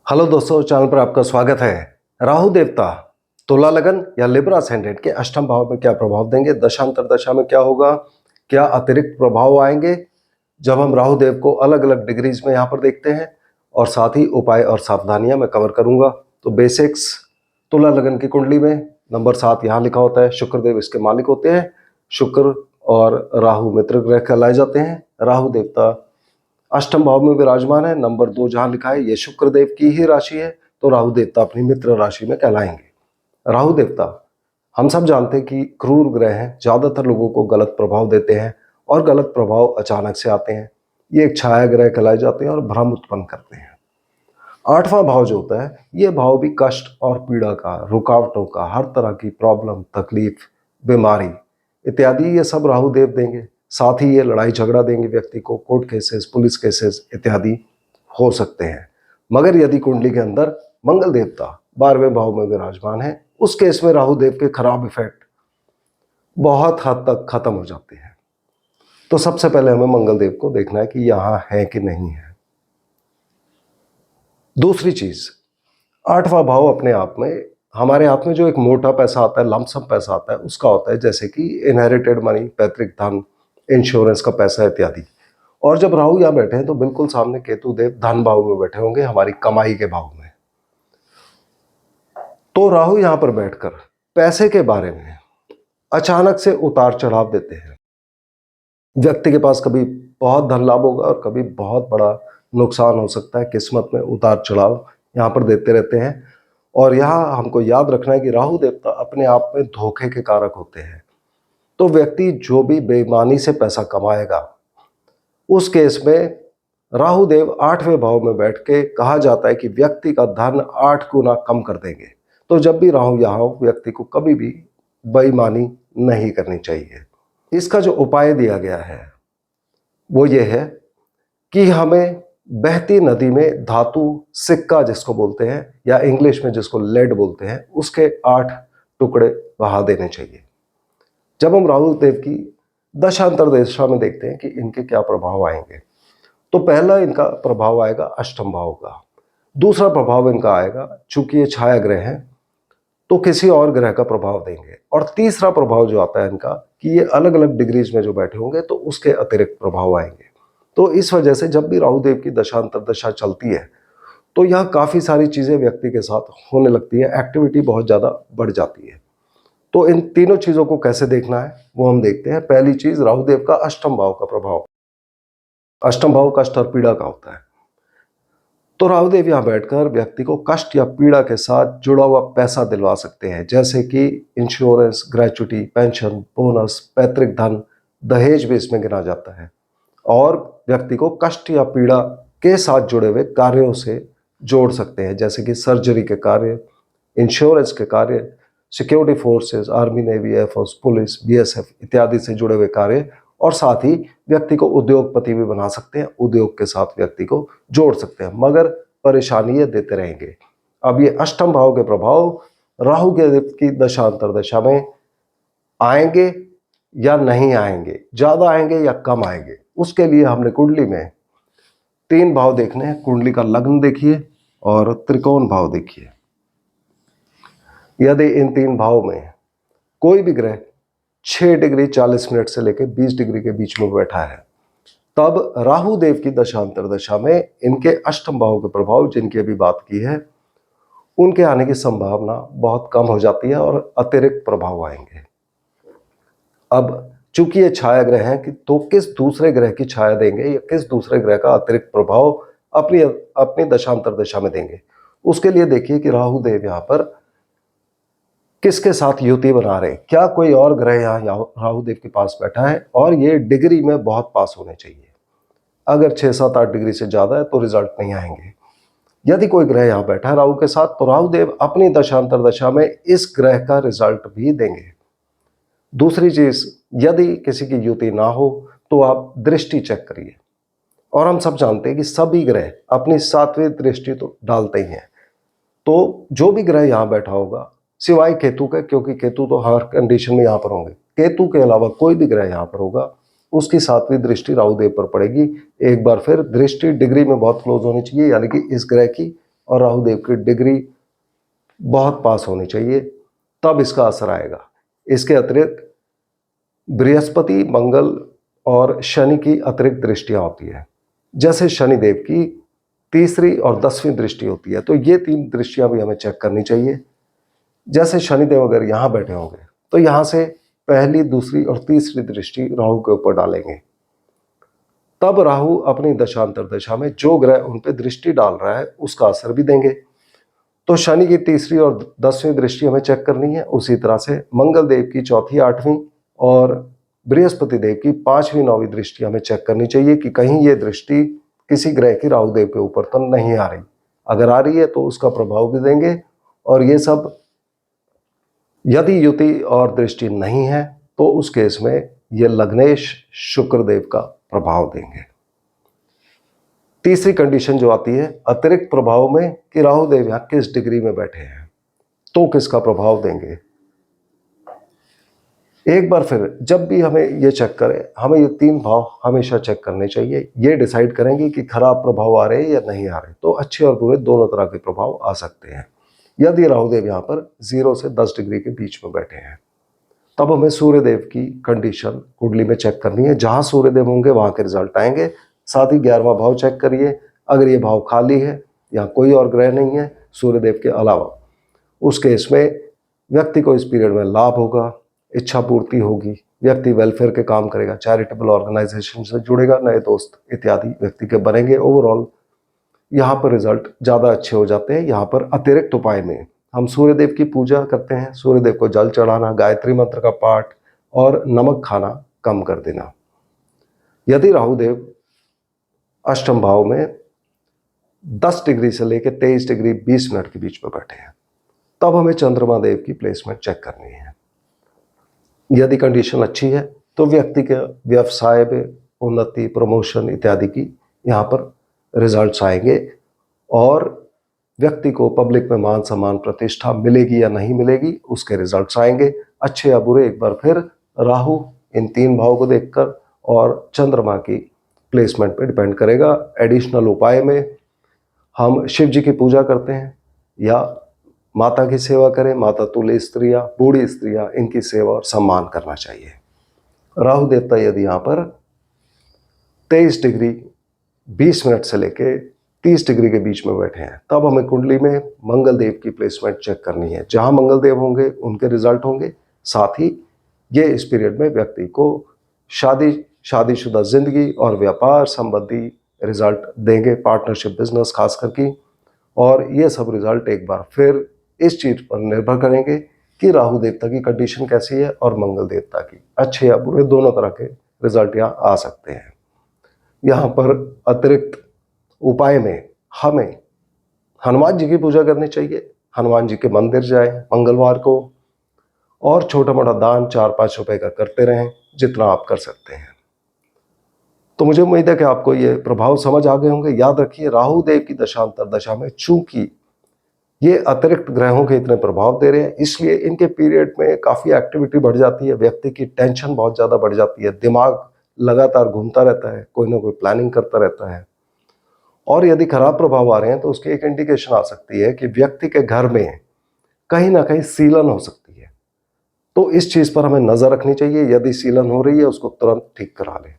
Hello दोस्तों, channel पर आपका स्वागत है। राहु देवता तुला लगन या लिब्रा असेंडेंट के अष्टम भाव में क्या प्रभाव देंगे, दशांतर दशा में क्या होगा, क्या अतिरिक्त प्रभाव आएंगे जब हम राहु देव को अलग अलग डिग्रीज में यहाँ पर देखते हैं, और साथ ही उपाय और सावधानियां मैं कवर करूंगा। तो बेसिक्स, तुला लगन की कुंडली में नंबर 7 यहाँ लिखा होता है, शुक्रदेव इसके मालिक होते हैं। शुक्र और राहु मित्र ग्रह कहलाए जाते हैं। राहु देवता अष्टम भाव में विराजमान है। नंबर 2 जहां लिखा है ये शुक्र देव की ही राशि है, तो राहु देवता अपनी मित्र राशि में कहलाएंगे। राहु देवता हम सब जानते हैं कि क्रूर ग्रह हैं, ज्यादातर लोगों को गलत प्रभाव देते हैं और गलत प्रभाव अचानक से आते हैं। ये एक छाया ग्रह कहलाए जाते हैं और भ्रम उत्पन्न करते हैं। 8वां भाव जो होता है, ये भाव भी कष्ट और पीड़ा का, रुकावटों का, हर तरह की प्रॉब्लम, तकलीफ, बीमारी इत्यादि ये सब राहु देव देंगे। साथ ही ये लड़ाई झगड़ा देंगे व्यक्ति को, कोर्ट केसेस, पुलिस केसेस इत्यादि हो सकते हैं। मगर यदि कुंडली के अंदर मंगल देवता 12वें भाव में विराजमान है, उस केस में राहु देव के खराब इफेक्ट बहुत हद तक खत्म हो जाते हैं। तो सबसे पहले हमें मंगल देव को देखना है कि यहां है कि नहीं है। दूसरी चीज, 8वां भाव अपने आप में, हमारे हाथ में जो एक मोटा पैसा आता है, लमसम पैसा आता है, उसका होता है, जैसे कि इनहेरिटेड मनी, पैतृक धन, इंश्योरेंस का पैसा इत्यादि। और जब राहु यहाँ बैठे हैं तो बिल्कुल सामने केतु देव धन भाव में बैठे होंगे, हमारी कमाई के भाव में। तो राहु यहाँ पर बैठकर पैसे के बारे में अचानक से उतार चढ़ाव देते हैं। व्यक्ति के पास कभी बहुत धन लाभ होगा और कभी बहुत बड़ा नुकसान हो सकता है। किस्मत में उतार चढ़ाव यहाँ पर देते रहते हैं। और यहाँ हमको याद रखना है कि राहु देवता अपने आप में धोखे के कारक होते हैं। तो व्यक्ति जो भी बेईमानी से पैसा कमाएगा, उस केस में राहु देव 8वें भाव में बैठ के कहा जाता है कि व्यक्ति का धन 8 गुना कम कर देंगे। तो जब भी राहु यहाँ हो, व्यक्ति को कभी भी बेईमानी नहीं करनी चाहिए। इसका जो उपाय दिया गया है वो ये है कि हमें बहती नदी में धातु सिक्का जिसको बोलते हैं, या इंग्लिश में जिसको लेड बोलते हैं, उसके 8 टुकड़े बहा देने चाहिए। जब हम राहु देव की दशांतर दशा में देखते हैं कि इनके क्या प्रभाव आएंगे, तो पहला इनका प्रभाव आएगा अष्टम भाव का। दूसरा प्रभाव इनका आएगा, चूंकि ये छाया ग्रह हैं तो किसी और ग्रह का प्रभाव देंगे। और तीसरा प्रभाव जो आता है इनका, कि ये अलग अलग डिग्रीज में जो बैठे होंगे तो उसके अतिरिक्त प्रभाव आएंगे। तो इस वजह से जब भी राहु देव की दशांतर दशा चलती है तो यह काफ़ी सारी चीज़ें व्यक्ति के साथ होने लगती है, एक्टिविटी बहुत ज़्यादा बढ़ जाती है। तो इन तीनों चीज़ों को कैसे देखना है वो हम देखते हैं। पहली चीज़, राहु देव का अष्टम भाव का प्रभाव। अष्टम भाव कष्ट और पीड़ा का होता है। तो राहु देव यहाँ बैठकर व्यक्ति को कष्ट या पीड़ा के साथ जुड़ा हुआ पैसा दिलवा सकते हैं, जैसे कि इंश्योरेंस, ग्रेचुटी, पेंशन, बोनस, पैतृक धन, दहेज भी इसमें गिना जाता है। और व्यक्ति को कष्ट या पीड़ा के साथ जुड़े हुए कार्यों से जोड़ सकते हैं, जैसे कि सर्जरी के कार्य, इंश्योरेंस के कार्य, security forces, army, navy, air force, police, BSF इत्यादि से जुड़े हुए कार्य। और साथ ही व्यक्ति को उद्योगपति भी बना सकते हैं, उद्योग के साथ व्यक्ति को जोड़ सकते हैं, मगर परेशानी ये देते रहेंगे। अब ये अष्टम भाव के प्रभाव राहु के की दशांतर दशा में आएंगे या नहीं आएंगे, ज्यादा आएंगे या कम आएंगे, उसके लिए हमने कुंडली में 3 भाव देखने हैं। कुंडली का लग्न देखिए और त्रिकोण भाव देखिए। यदि इन 3 भाव में कोई भी ग्रह 6 डिग्री 40 मिनट से लेकर 20 डिग्री के बीच में बैठा है, तब राहु देव की दशांतर दशा में इनके अष्टम भाव के प्रभाव जिनकी अभी बात की है, उनके आने की संभावना बहुत कम हो जाती है और अतिरिक्त प्रभाव आएंगे। अब चूंकि ये छाया ग्रह हैं कि तो किस दूसरे ग्रह की छाया देंगे या किस दूसरे ग्रह का अतिरिक्त प्रभाव अपनी अपनी दशांतर दशा में देंगे, उसके लिए देखिए कि राहु देव यहाँ पर किसके साथ युति बना रहे हैं। क्या कोई और ग्रह यहाँ राहु देव के पास बैठा है, और ये डिग्री में बहुत पास होने चाहिए। अगर 6, 7, 8 डिग्री से ज्यादा है तो रिजल्ट नहीं आएंगे। यदि कोई ग्रह यहाँ बैठा है राहु के साथ, तो राहु देव अपनी दशांतर दशा में इस ग्रह का रिजल्ट भी देंगे। दूसरी चीज, यदि किसी की युति ना हो तो आप दृष्टि चेक करिए। और हम सब जानते हैं कि सभी ग्रह अपनी 7वीं दृष्टि तो डालते ही हैं। तो जो भी ग्रह यहाँ बैठा होगा, सिवाय केतु के, क्योंकि केतु तो हर कंडीशन में यहाँ पर होंगे, केतु के अलावा कोई भी ग्रह यहाँ पर होगा, उसकी 7वीं दृष्टि राहु देव पर पड़ेगी। एक बार फिर दृष्टि डिग्री में बहुत क्लोज होनी चाहिए, यानी कि इस ग्रह की और राहु देव की डिग्री बहुत पास होनी चाहिए, तब इसका असर आएगा। इसके अतिरिक्त बृहस्पति, मंगल और शनि की अतिरिक्त दृष्टियां होती है। जैसे शनिदेव की तीसरी और 10वीं दृष्टि होती है, तो ये 3 दृष्टियां भी हमें चेक करनी चाहिए। जैसे शनिदेव अगर यहाँ बैठे होंगे तो यहाँ से पहली, दूसरी और तीसरी दृष्टि राहु के ऊपर डालेंगे। तब राहु अपनी दशांतर दशा में जो ग्रह उन पे दृष्टि डाल रहा है उसका असर भी देंगे। तो शनि की तीसरी और 10वीं दृष्टि हमें चेक करनी है। उसी तरह से मंगल देव की चौथी, 8वीं और बृहस्पति देव की 5वीं, 9वीं दृष्टि हमें चेक करनी चाहिए कि कहीं ये दृष्टि किसी ग्रह की राहु देव के ऊपर तो नहीं आ रही। अगर आ रही है तो उसका प्रभाव भी देंगे। और ये सब यदि युति और दृष्टि नहीं है तो उस केस में ये लग्नेश शुक्र देव का प्रभाव देंगे। तीसरी कंडीशन जो आती है अतिरिक्त प्रभाव में कि राहु देव यहां किस डिग्री में बैठे हैं तो किसका प्रभाव देंगे। एक बार फिर जब भी हमें ये चेक करें, हमें ये 3 भाव हमेशा चेक करने चाहिए। ये डिसाइड करेंगे कि खराब प्रभाव आ रहे हैं या नहीं आ रहे। तो अच्छे और बुरे दोनों तरह के प्रभाव आ सकते हैं। यदि राहुदेव यहाँ पर 0 से 10 डिग्री के बीच में बैठे हैं तब हमें सूर्यदेव की कंडीशन कुंडली में चेक करनी है। जहां सूर्यदेव होंगे वहां के रिजल्ट आएंगे। साथ ही 11वां भाव चेक करिए। अगर ये भाव खाली है, यहाँ कोई और ग्रह नहीं है सूर्यदेव के अलावा, उस केस में व्यक्ति को इस पीरियड में लाभ होगा, इच्छा पूर्ति होगी, व्यक्ति वेलफेयर के काम करेगा, चैरिटेबल ऑर्गेनाइजेशन से जुड़ेगा, नए दोस्त इत्यादि व्यक्ति के बनेंगे। ओवरऑल यहाँ पर रिजल्ट ज़्यादा अच्छे हो जाते हैं। यहाँ पर अतिरिक्त उपाय में हम सूर्यदेव की पूजा करते हैं। सूर्यदेव को जल चढ़ाना, गायत्री मंत्र का पाठ और नमक खाना कम कर देना। यदि राहुदेव अष्टम भाव में 10 डिग्री से लेकर 23 डिग्री 20 मिनट के बीच में बैठे हैं तब हमें चंद्रमा देव की प्लेसमेंट चेक करनी है। यदि कंडीशन अच्छी है तो व्यक्ति के व्यवसाय में उन्नति, प्रमोशन इत्यादि की यहाँ पर रिजल्ट्स आएंगे और व्यक्ति को पब्लिक में मान सम्मान, प्रतिष्ठा मिलेगी या नहीं मिलेगी उसके रिजल्ट्स आएंगे। अच्छे या बुरे एक बार फिर राहु इन 3 भावों को देखकर और चंद्रमा की प्लेसमेंट पे डिपेंड करेगा। एडिशनल उपाय में हम शिव जी की पूजा करते हैं या माता की सेवा करें। माता तुल्य स्त्रियाँ, बूढ़ी स्त्रियाँ, इनकी सेवा और सम्मान करना चाहिए। राहु देवता यदि यहाँ पर 23 डिग्री 20 मिनट से लेके 30 डिग्री के बीच में बैठे हैं तब हमें कुंडली में मंगल देव की प्लेसमेंट चेक करनी है। जहां मंगल देव होंगे उनके रिजल्ट होंगे। साथ ही ये इस पीरियड में व्यक्ति को शादीशुदा जिंदगी और व्यापार संबंधी रिजल्ट देंगे, पार्टनरशिप, बिजनेस खास करके। और ये सब रिजल्ट एक बार फिर इस चीज पर निर्भर करेंगे कि राहु देवता की कंडीशन कैसी है और मंगल देवता की। अच्छे या बुरे दोनों तरह के रिजल्ट यहाँ आ सकते हैं। यहाँ पर अतिरिक्त उपाय में हमें हनुमान जी की पूजा करनी चाहिए। हनुमान जी के मंदिर जाएं मंगलवार को और छोटा मोटा दान 4-5 रुपए का करते रहें जितना आप कर सकते हैं। तो मुझे उम्मीद है कि आपको ये प्रभाव समझ आ गए होंगे। याद रखिए राहु देव की दशांतर दशा में चूंकि ये अतिरिक्त ग्रहों के इतने प्रभाव दे रहे हैं इसलिए इनके पीरियड में काफ़ी एक्टिविटी बढ़ जाती है। व्यक्ति की टेंशन बहुत ज़्यादा बढ़ जाती है, दिमाग लगातार घूमता रहता है, कोई ना कोई प्लानिंग करता रहता है। और यदि खराब प्रभाव आ रहे हैं तो उसकी एक इंडिकेशन आ सकती है कि व्यक्ति के घर में कहीं ना कहीं सीलन हो सकती है। तो इस चीज़ पर हमें नज़र रखनी चाहिए। यदि सीलन हो रही है उसको तुरंत ठीक करा लें।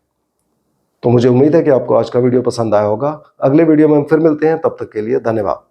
तो मुझे उम्मीद है कि आपको आज का वीडियो पसंद आया होगा। अगले वीडियो में हम फिर मिलते हैं, तब तक के लिए धन्यवाद।